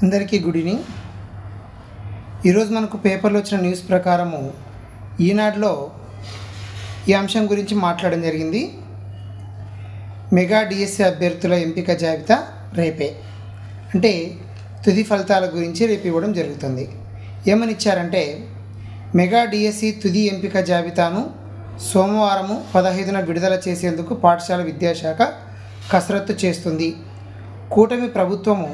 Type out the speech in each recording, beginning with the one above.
అందరికీ good evening. ఈరోజు మనకు పేపర్లో వచ్చిన న్యూస్ ప్రకారము ఈనాడులో ఈ అంశం గురించి మాట్లాడడం జరిగింది. మెగా డిఎస్సి అభ్యర్థుల ఎంపిక జాబితా రేపే, అంటే తుది ఫలితాల గురించి రేపు ఇవ్వడం జరుగుతుంది. ఏమని ఇచ్చారంటే, మెగా డిఎస్సి తుది ఎంపిక జాబితాను సోమవారము 15న విడుదల చేసేందుకు పాఠశాల విద్యాశాఖ కసరత్తు చేస్తుంది. కూటమి ప్రభుత్వము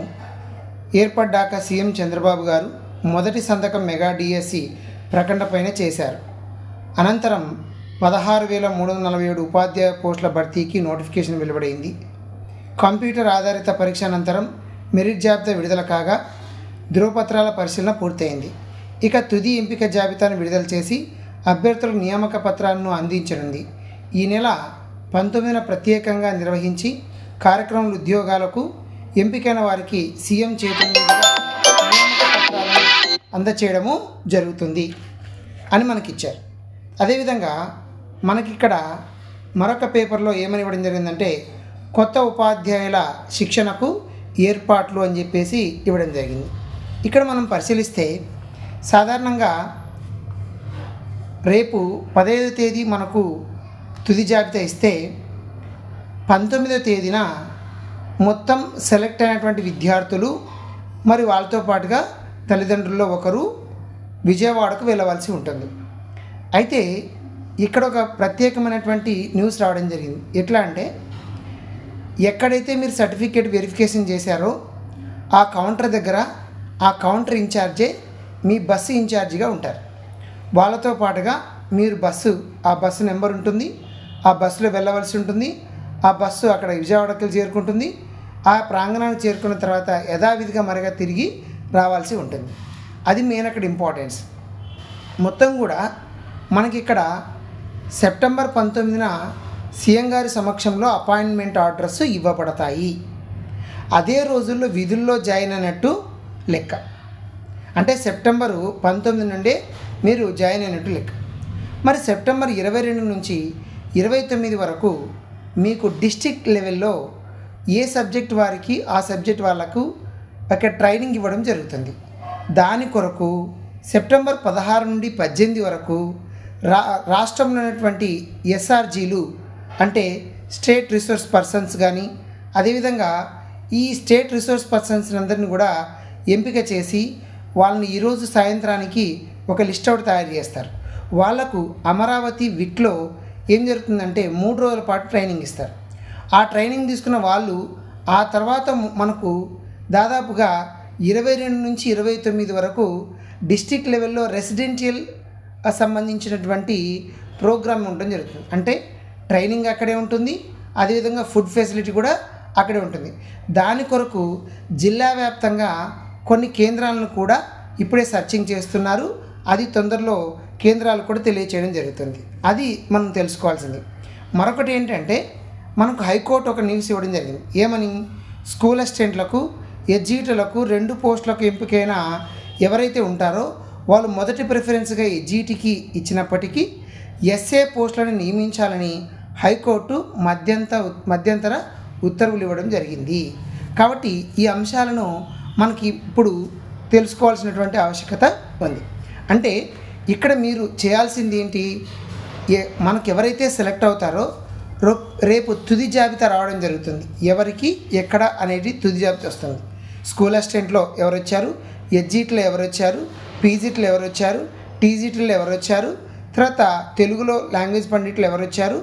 ఏర్పడ్డాక సీఎం చంద్రబాబు గారు మొదటి సంతకం మెగా డిఎస్సి ప్రకటనపైన చేశారు. అనంతరం 16,347 ఉపాధ్యాయ పోస్టుల భర్తీకి నోటిఫికేషన్ వెలువడింది. కంప్యూటర్ ఆధారిత పరీక్ష అనంతరం మెరిట్ జాబితా విడుదల కాగా ధృవపత్రాల పరిశీలన పూర్తయింది. ఇక తుది ఎంపిక జాబితాను విడుదల చేసి అభ్యర్థులకు నియామక పత్రాలను అందించనుంది. ఈ నెల 19న ప్రత్యేకంగా నిర్వహించి కార్యక్రమాల ఉద్యోగాలకు ఎంపికైన వారికి సీఎం చేతుల మీదుగా నియామక పత్రాలను అందచేయడము జరుగుతుంది అని మనకిచ్చారు. అదేవిధంగా మనకిక్కడ మరొక పేపర్లో ఏమని ఇవ్వడం జరిగిందంటే, కొత్త ఉపాధ్యాయుల శిక్షణకు ఏర్పాట్లు అని చెప్పేసి ఇవ్వడం జరిగింది. ఇక్కడ మనం పరిశీలిస్తే సాధారణంగా రేపు 15వ తేదీ మనకు తుది జాబితా ఇస్తే 19వ తేదీన మొత్తం సెలెక్ట్ అయినటువంటి విద్యార్థులు మరి వాళ్ళతో పాటుగా తల్లిదండ్రుల్లో ఒకరు విజయవాడకు వెళ్ళవలసి ఉంటుంది. అయితే ఇక్కడ ఒక ప్రత్యేకమైనటువంటి న్యూస్ రావడం జరిగింది. ఎట్లా అంటే, ఎక్కడైతే మీరు సర్టిఫికేట్ వెరిఫికేషన్ చేశారో ఆ కౌంటర్ దగ్గర ఆ కౌంటర్ ఇన్ఛార్జే మీ బస్సు ఇన్ఛార్జిగా ఉంటారు. వాళ్ళతో పాటుగా మీరు ఆ బస్సు నెంబర్ ఉంటుంది, ఆ బస్సులో వెళ్ళవలసి ఉంటుంది. ఆ బస్సు అక్కడ విజయవాడకి చేరుకుంటుంది. ఆ ప్రాంగణానికి చేరుకున్న తర్వాత యథావిధిగా మరగా తిరిగి రావాల్సి ఉంటుంది. అది మెయిన్ అక్కడ ఇంపార్టెన్స్. మొత్తం కూడా మనకి ఇక్కడ సెప్టెంబర్ 19న సీఎం గారి సమక్షంలో అపాయింట్మెంట్ ఆర్డర్స్ ఇవ్వబడతాయి. అదే రోజుల్లో విధుల్లో జాయిన్ అయినట్టు లెక్క. అంటే సెప్టెంబరు 19 నుండే మీరు జాయిన్ అయినట్టు లెక్క. మరి సెప్టెంబర్ 22 నుంచి 29 వరకు మీకు డిస్ట్రిక్ట్ లెవెల్లో ఏ సబ్జెక్ట్ వారికి ఆ సబ్జెక్ట్ వాళ్ళకు ఒక ట్రైనింగ్ ఇవ్వడం జరుగుతుంది. దాని కొరకు సెప్టెంబర్ 16 నుండి 18 వరకు రాష్ట్రంలో ఉన్నటువంటి ఎస్ఆర్జీలు అంటే స్టేట్ రిసోర్స్ పర్సన్స్ కానీ, అదేవిధంగా ఈ స్టేట్ రిసోర్స్ పర్సన్స్ అందరినీ కూడా ఎంపిక చేసి వాళ్ళని ఈరోజు సాయంత్రానికి ఒక లిస్ట్ అవుట్ తయారు చేస్తారు. వాళ్లకు అమరావతి విట్లో ఏం జరుగుతుందంటే 3 రోజుల పాటు ట్రైనింగ్ ఇస్తారు. ఆ ట్రైనింగ్ తీసుకున్న వాళ్ళు ఆ తర్వాత మనకు దాదాపుగా 22 నుంచి 29 వరకు డిస్ట్రిక్ట్ లెవెల్లో రెసిడెన్షియల్ సంబంధించినటువంటి ప్రోగ్రామ్ ఉండడం జరుగుతుంది. అంటే ట్రైనింగ్ అక్కడే ఉంటుంది, అదేవిధంగా ఫుడ్ ఫెసిలిటీ కూడా అక్కడే ఉంటుంది. దాని కొరకు జిల్లా వ్యాప్తంగా కొన్ని కేంద్రాలను కూడా ఇప్పుడే సర్చింగ్ చేస్తున్నారు. అది తొందరలో కేంద్రాలు కూడా తెలియచేయడం జరుగుతుంది. అది మనం తెలుసుకోవాల్సింది. మరొకటి ఏంటంటే, మనకు హైకోర్టు ఒక న్యూస్ ఇవ్వడం జరిగింది. ఏమని, స్కూల్ అసిస్టెంట్లకు ఎస్జీటీలకు 2 పోస్టులకు ఎంపికైన ఎవరైతే ఉంటారో వాళ్ళు మొదటి ప్రిఫరెన్స్గా ఎస్జీటీకి ఇచ్చినప్పటికీ ఎస్ఏ పోస్టులను నియమించాలని హైకోర్టు మధ్యంతర ఉత్తర్వులు ఇవ్వడం జరిగింది. కాబట్టి ఈ అంశాలను మనకి ఇప్పుడు తెలుసుకోవాల్సినటువంటి ఆవశ్యకత ఉంది. అంటే ఇక్కడ మీరు చేయాల్సింది ఏంటి, మనకు ఎవరైతే సెలెక్ట్ అవుతారో రేపు తుది జాబితా రావడం జరుగుతుంది. ఎవరికి ఎక్కడ అనేది తుది జాబితా వస్తుంది. స్కూల్ అసిస్టెంట్లో ఎవరు వచ్చారు, ఎస్జీటీలో ఎవరు వచ్చారు, పీజీటీలో ఎవరు వచ్చారు, టీజీటీలో ఎవరు వచ్చారు, తర్వాత తెలుగులో లాంగ్వేజ్ పండిట్లు ఎవరు వచ్చారు.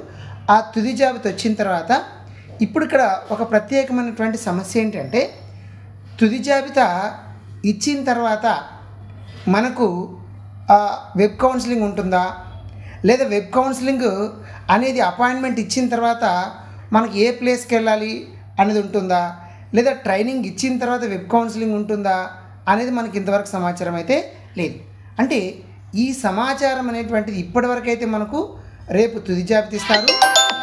ఆ తుది జాబితా వచ్చిన తర్వాత ఇప్పుడు ఇక్కడ ఒక ప్రత్యేకమైనటువంటి సమస్య ఏంటంటే, తుది జాబితా ఇచ్చిన తర్వాత మనకు వెబ్ కౌన్సిలింగ్ ఉంటుందా, లేదా వెబ్ కౌన్సిలింగ్ అనేది అపాయింట్మెంట్ ఇచ్చిన తర్వాత మనకి ఏ ప్లేస్కి వెళ్ళాలి అనేది ఉంటుందా, లేదా ట్రైనింగ్ ఇచ్చిన తర్వాత వెబ్ కౌన్సిలింగ్ ఉంటుందా అనేది మనకి ఇంతవరకు సమాచారం అయితే లేదు. అంటే ఈ సమాచారం అనేటువంటిది ఇప్పటివరకు అయితే మనకు రేపు తుది జాబితా ఇస్తారు.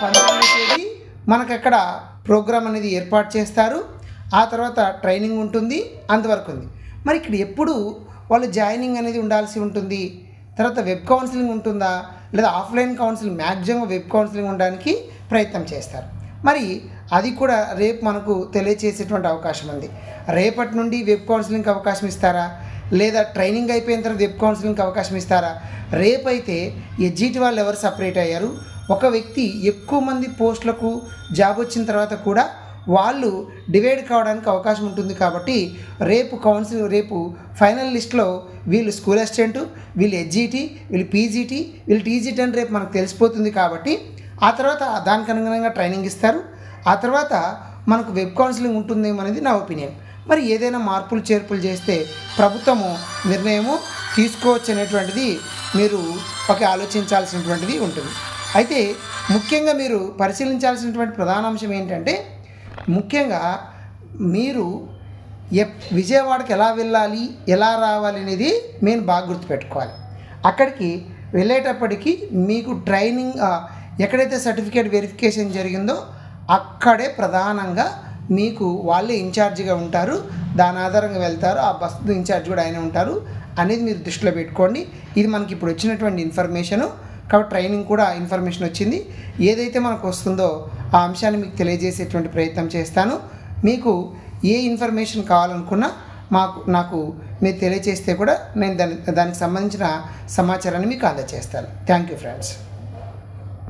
19వ తేదీ మనకు అక్కడ ప్రోగ్రామ్ అనేది ఏర్పాటు చేస్తారు. ఆ తర్వాత ట్రైనింగ్ ఉంటుంది, అంతవరకు ఉంది. మరి ఇక్కడ ఎప్పుడు వాళ్ళు జాయినింగ్ అనేది ఉండాల్సి ఉంటుంది, తర్వాత వెబ్ కౌన్సిలింగ్ ఉంటుందా, లేదా offline counselling, maximum web counselling ఉండడానికి ప్రయత్నం చేస్తారు. మరి అది కూడా రేపు మనకు తెలియచేసేటువంటి అవకాశం ఉంది. రేపటి నుండి వెబ్ కౌన్సిలింగ్కి అవకాశం ఇస్తారా, లేదా ట్రైనింగ్ అయిపోయిన తర్వాత వెబ్ కౌన్సిలింగ్కి అవకాశం ఇస్తారా? రేపైతే ఎడ్జిటి వాళ్ళు ఎవరు సపరేట్ అయ్యారు, ఒక వ్యక్తి ఎక్కువ మంది పోస్టులకు జాబ్ వచ్చిన తర్వాత కూడా వాళ్ళు డివైడ్ కావడానికి అవకాశం ఉంటుంది. కాబట్టి రేపు ఫైనల్ లిస్ట్లో వీళ్ళు స్కూల్ అసిస్టెంటు, వీళ్ళు ఎడ్జిటి, వీళ్ళు పీజీటీ, వీళ్ళు టీజీటీ అని రేపు మనకు తెలిసిపోతుంది. కాబట్టి ఆ తర్వాత దానికి అనుగుణంగా ట్రైనింగ్ ఇస్తారు. ఆ తర్వాత మనకు వెబ్ కౌన్సిలింగ్ ఉంటుందేమో అనేది నా ఒపీనియన్. మరి ఏదైనా మార్పులు చేర్పులు చేస్తే ప్రభుత్వము నిర్ణయము తీసుకోవచ్చు అనేటువంటిది మీరు ఆలోచించాల్సినటువంటిది ఉంటుంది. అయితే ముఖ్యంగా మీరు పరిశీలించాల్సినటువంటి ప్రధాన అంశం ఏంటంటే, ముఖ్యంగా మీరు విజయవాడకి ఎలా వెళ్ళాలి, ఎలా రావాలి అనేది మేము బాగా గుర్తుపెట్టుకోవాలి. అక్కడికి వెళ్ళేటప్పటికి మీకు ట్రైనింగ్ ఎక్కడైతే సర్టిఫికేట్ వెరిఫికేషన్ జరిగిందో అక్కడే ప్రధానంగా మీకు వాళ్ళే ఇన్ఛార్జిగా ఉంటారు. దాని ఆధారంగా వెళ్తారు. ఆ బస్సు ఇన్ఛార్జ్ కూడా ఆయన ఉంటారు అనేది మీరు దృష్టిలో పెట్టుకోండి. ఇది మనకి ఇప్పుడు వచ్చినటువంటి ఇన్ఫర్మేషను. కాబట్టి ట్రైనింగ్ కూడా ఇన్ఫర్మేషన్ వచ్చింది. ఏదైతే మనకు వస్తుందో ఆ అంశాన్ని మీకు తెలియజేసేటువంటి ప్రయత్నం చేస్తాను. మీకు ఏ ఇన్ఫర్మేషన్ కావాలనుకున్నా నాకు మీరు తెలియజేస్తే కూడా నేను దానికి సంబంధించిన సమాచారాన్ని మీకు అందజేస్తాను. Thank you friends.